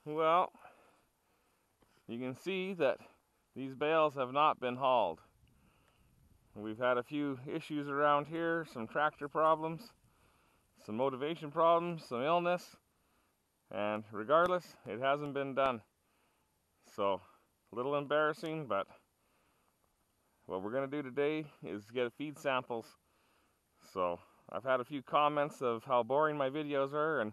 Well, you can see that these bales have not been hauled. We've had a few issues around here, some tractor problems, some motivation problems, some illness, and regardless, it hasn't been done. So, a little embarrassing, but what we're going to do today is get feed samples. So, I've had a few comments of how boring my videos are, and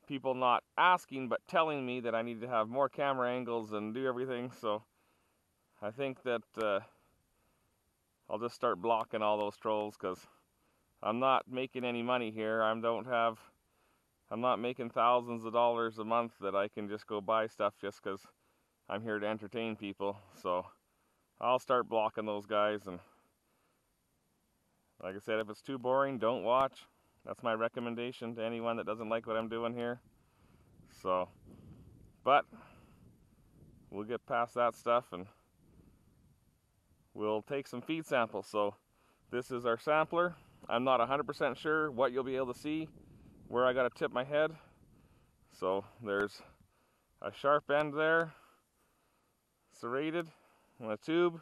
people not asking but telling me that I need to have more camera angles and do everything. So, I think that I'll just start blocking all those trolls, because I'm not making any money here. I'm not making thousands of dollars a month that I can just go buy stuff just because I'm here to entertain people. So I'll start blocking those guys, and like I said, if it's too boring, don't watch. That's my recommendation to anyone that doesn't like what I'm doing here. So, but we'll get past that stuff and we'll take some feed samples. So this is our sampler. I'm not 100% sure what you'll be able to see, where I got to tip my head. So there's a sharp end there, serrated, and a tube.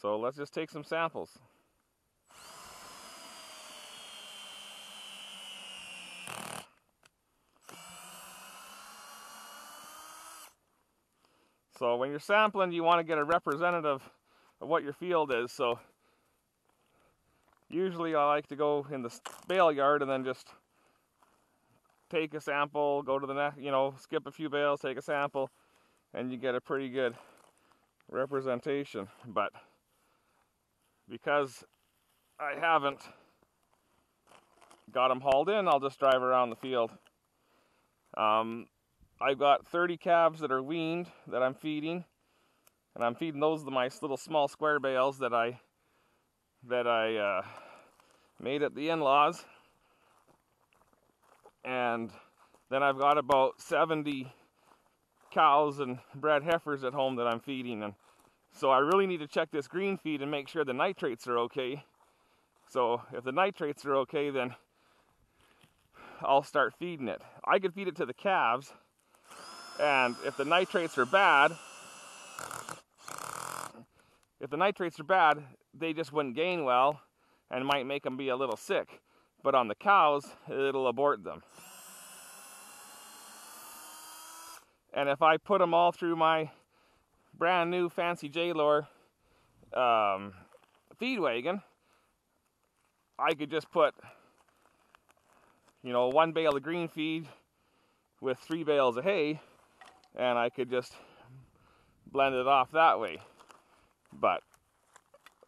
So let's just take some samples. So when you're sampling, you want to get a representative of what your field is. So usually I like to go in the bale yard and then just take a sample, go to the next, skip a few bales, take a sample, and you get a pretty good representation. But because I haven't got them hauled in, I'll just drive around the field. I've got 30 calves that are weaned that I'm feeding, and I'm feeding those to my little small square bales that I made at the in-laws. And then I've got about 70 cows and bred heifers at home that I'm feeding, and so I really need to check this green feed and make sure the nitrates are okay. So if the nitrates are okay, then I'll start feeding it. I could feed it to the calves, and if the nitrates are bad, they just wouldn't gain well and might make them be a little sick. But on the cows, it'll abort them. And if I put them all through my brand new fancy J-Lore feed wagon, I could just put, one bale of green feed with 3 bales of hay, and I could just blend it off that way. But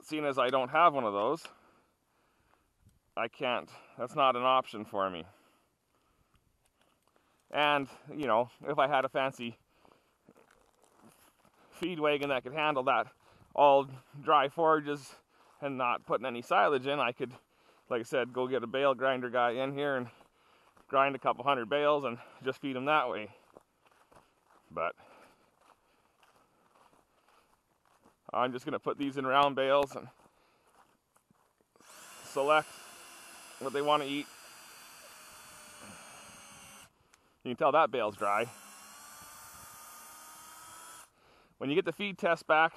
seeing as I don't have one of those, I can't. That's not an option for me. And, if I had a fancy feed wagon that could handle that, all dry forages and not putting any silage in, I could, like I said, go get a bale grinder guy in here and grind a couple hundred bales and just feed them that way. But I'm just going to put these in round bales and select what they want to eat. You can tell that bale's dry. When you get the feed test back,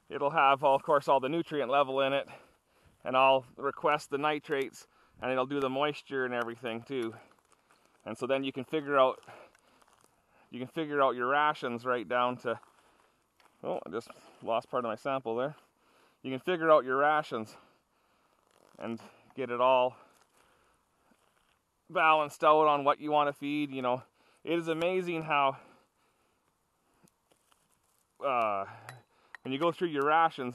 it'll have, of course, all the nutrient level in it, and I'll request the nitrates, and it'll do the moisture and everything too. And so then you can figure out your rations right down to, oh, I just lost part of my sample there. You can figure out your rations and get it all balanced out on what you want to feed. It is amazing how when you go through your rations,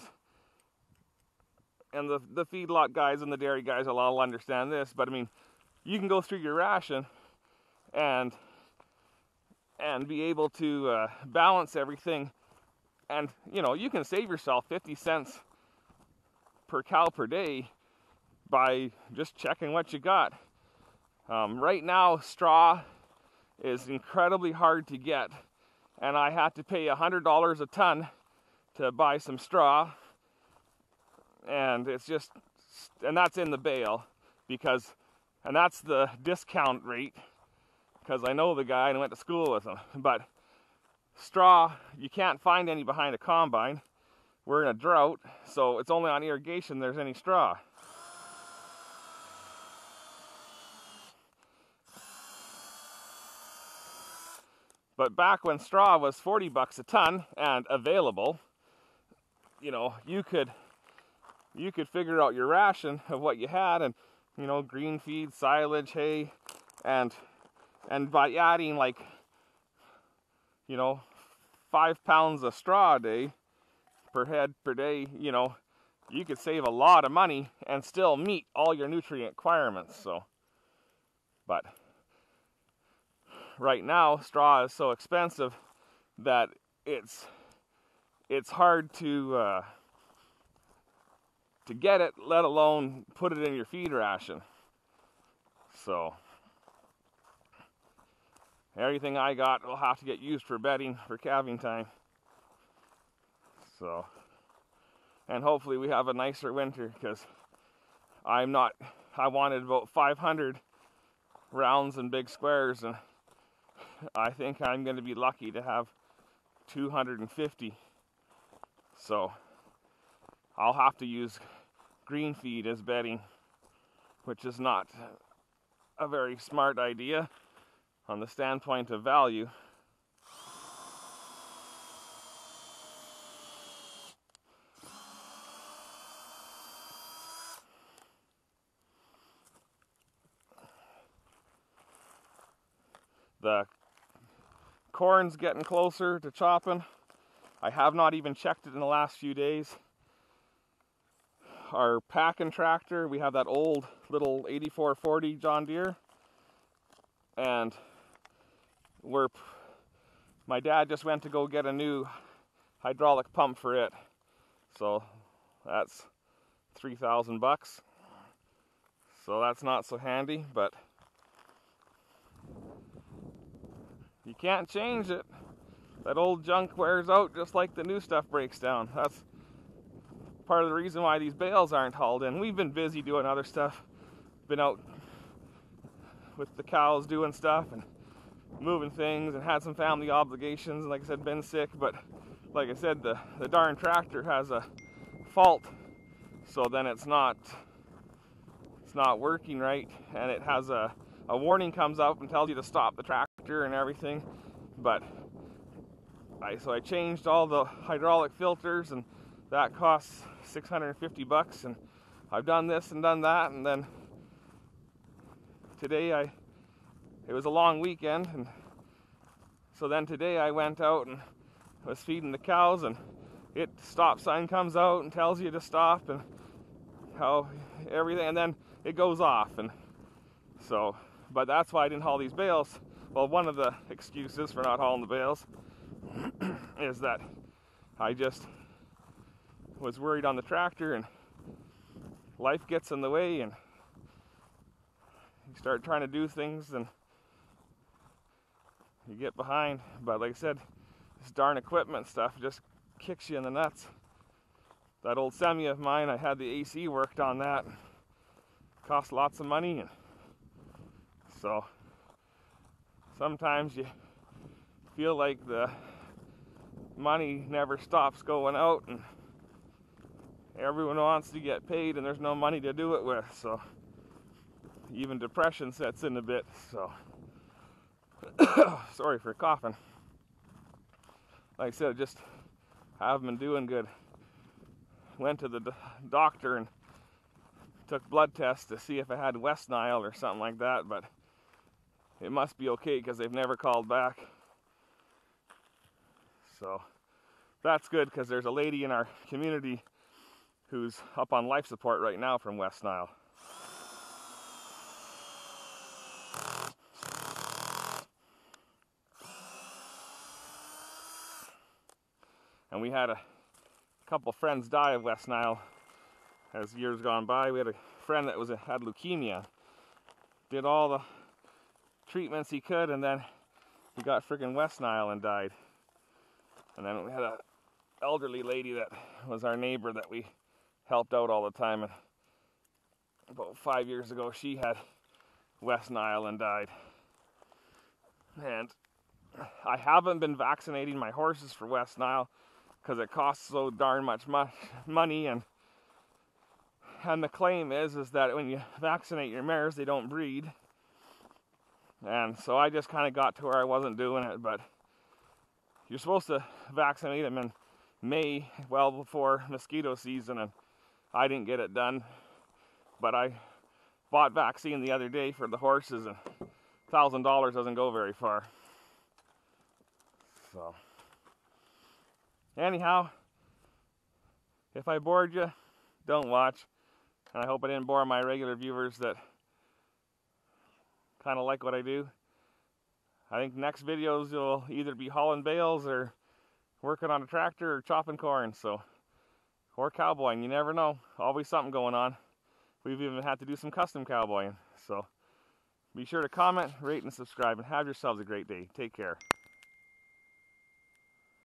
and the feedlot guys and the dairy guys will all understand this, but I mean, you can go through your ration and be able to balance everything, and you can save yourself 50 cents per cow per day by just checking what you got. Right now, straw is incredibly hard to get, and I had to pay $100 a ton to buy some straw, and and that's in the bale, and that's the discount rate because I know the guy and went to school with him. But straw, you can't find any behind a combine. We're in a drought, so it's only on irrigation there's any straw. But back when straw was 40 bucks a ton and available, you know, you could figure out your ration of what you had, and you know, green feed, silage, hay, and by adding like, you know, 5 pounds of straw a day per head per day, you know, you could save a lot of money and still meet all your nutrient requirements. So, but right now straw is so expensive that it's hard to get it, let alone put it in your feed ration. So everything I got will have to get used for bedding for calving time. So, and hopefully we have a nicer winter, because I wanted about 500 rounds and big squares, and I think I'm going to be lucky to have 250. So I'll have to use green feed as bedding, which is not a very smart idea on the standpoint of value. The corn's getting closer to chopping. I have not even checked it in the last few days. Our packing tractor, we have that old little 8440 John Deere, and my dad just went to go get a new hydraulic pump for it, so that's 3,000 bucks. So that's not so handy, but you can't change it. That old junk wears out just like the new stuff breaks down. That's part of the reason why these bales aren't hauled in. We've been busy doing other stuff. Been out with the cows doing stuff and moving things, and had some family obligations, and like I said, been sick. But like I said, the darn tractor has a fault, so then it's not working right, and it has a warning comes up and tells you to stop the tractor and everything. But so I changed all the hydraulic filters, and that costs 650 bucks, and I've done this and done that, and then today it was a long weekend, and so then today I went out and was feeding the cows, and stop sign comes out and tells you to stop, and how everything, and then it goes off. And so, but that's why I didn't haul these bales. Well, one of the excuses for not hauling the bales is that I just was worried on the tractor, and life gets in the way, and you start trying to do things and you get behind. But like I said, this darn equipment stuff just kicks you in the nuts. That old semi of mine, I had the AC worked on that. Cost lots of money, and so sometimes you feel like the money never stops going out, and everyone wants to get paid and there's no money to do it with. So even depression sets in a bit. So sorry for coughing. Like I said, I just haven't been doing good. Went to the doctor and took blood tests to see if I had West Nile or something like that, but it must be okay because they've never called back. So that's good, because there's a lady in our community who's up on life support right now from West Nile. And we had a couple friends die of West Nile as years gone by. We had a friend that had leukemia. Did all the treatments he could, and then he got freaking West Nile and died. And then we had an elderly lady that was our neighbor that we helped out all the time, and about 5 years ago she had West Nile and died. And I haven't been vaccinating my horses for West Nile because it costs so darn much money, and the claim is that when you vaccinate your mares, they don't breed. And so I just kind of got to where I wasn't doing it, but you're supposed to vaccinate them in May, well before mosquito season, and I didn't get it done. But I bought vaccine the other day for the horses, and $1,000 doesn't go very far. So, anyhow, if I bored you, don't watch. And I hope I didn't bore my regular viewers that kind of like what I do. I think next videos will either be hauling bales or working on a tractor or chopping corn, so, or cowboying, you never know. Always something going on. We've even had to do some custom cowboying. So be sure to comment, rate, and subscribe, and have yourselves a great day. Take care.